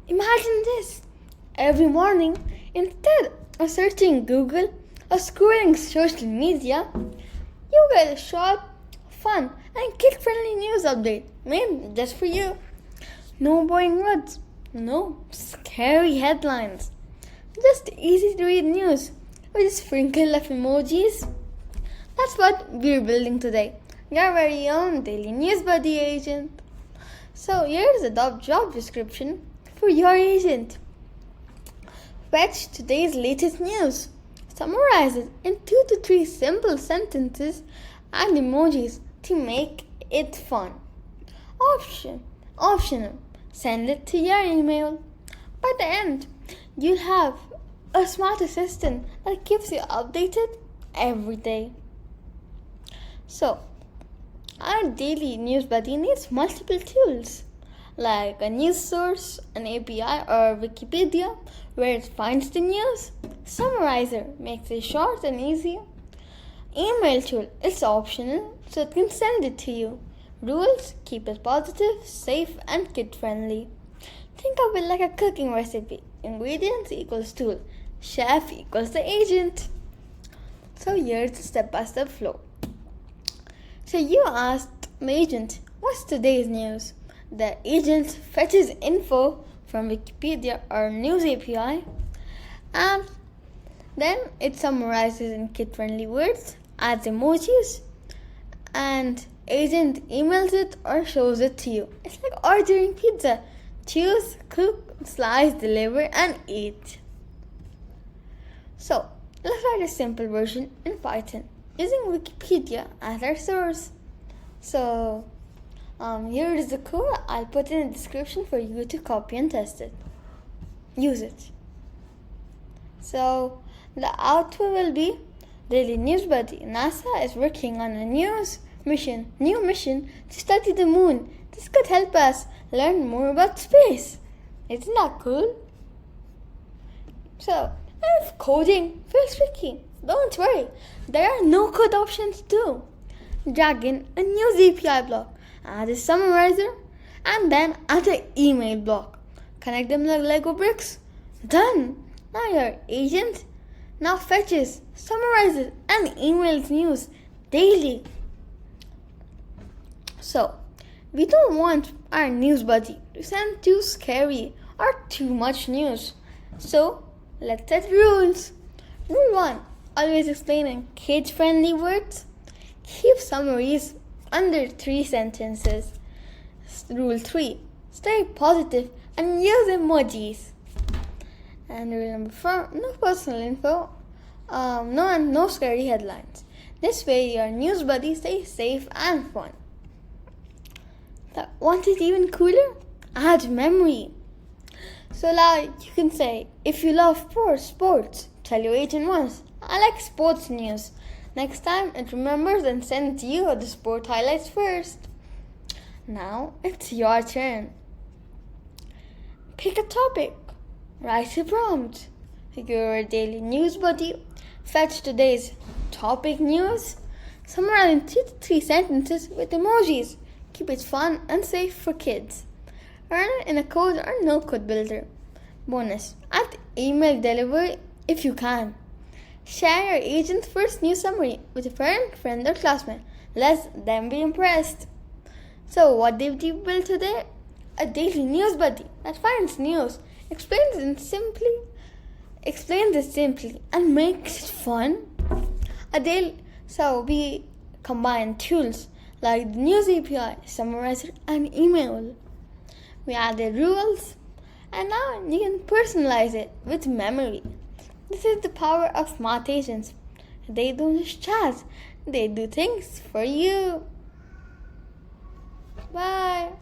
Imagine this. Every morning, instead of searching Google or scrolling social media, you get a short, fun, and kid-friendly news update made just for you. No boring words, no scary headlines, just easy to read news with a sprinkle of emojis. That's what we're building today. Your very own daily news buddy agent. So here's the job description for your agent. Fetch today's latest news. Summarize it in 2 to 3 simple sentences and emojis to make it fun. Optional. Send it to your email. By the end, you'll have a smart assistant that keeps you updated every day. So, our daily news buddy needs multiple tools like a news source, an API or Wikipedia where it finds the news. Summarizer makes it short and easy. Email tool, it's optional so it can send it to you. Rules, keep it positive, safe and kid-friendly. Think of it like a cooking recipe. Ingredients equals tool. Chef equals the agent. So here's the step-by-step flow. So you asked the agent, what's today's news? The agent fetches info from Wikipedia or News API and then it summarizes in kid-friendly words, adds emojis, and agent emails it or shows it to you. It's like ordering pizza. Choose, cook, slice, deliver, and eat. So, let's write a simple version in Python using Wikipedia as our source. So, here is the code. I'll put in the description for you to copy and test it. Use it. So, the output will be Daily News Buddy. NASA is working on a new mission to study the moon. This could help us learn more about space. Isn't that cool? So, if coding feels tricky, don't worry. There are no-code options too. Drag in a news API block, add a summarizer, and then add an email block. Connect them like Lego bricks. Done! Now your agent now fetches, summarizes, and emails news daily. So, we don't want our news buddy to send too scary or too much news. So, let's set rules. Rule 1. Always explain in kid-friendly words. Keep summaries under 3 sentences. Rule 3. Stay positive and use emojis. And rule number 4. No personal info. No scary headlines. This way your news buddy stays safe and fun. Want it even cooler? Add memory. So like you can say, if you love sports, tell your agent once, I like sports news. Next time it remembers and sends you the sport highlights first. Now it's your turn. Pick a topic. Write a prompt. Your daily news buddy. Fetch today's topic news. Summarize in 2 to 3 sentences with emojis. Keep it fun and safe for kids. Earn it in a code or no-code builder. Bonus, add email delivery if you can. Share your agent's first news summary with a parent, friend or classmate. Let them be impressed. So what did we build today? A daily news buddy that finds news, explains it simply and makes it fun. So we combine tools like the News API, Summarizer, and email. We added rules, and now you can personalize it with memory. This is the power of smart agents. They don't just chat, they do things for you. Bye.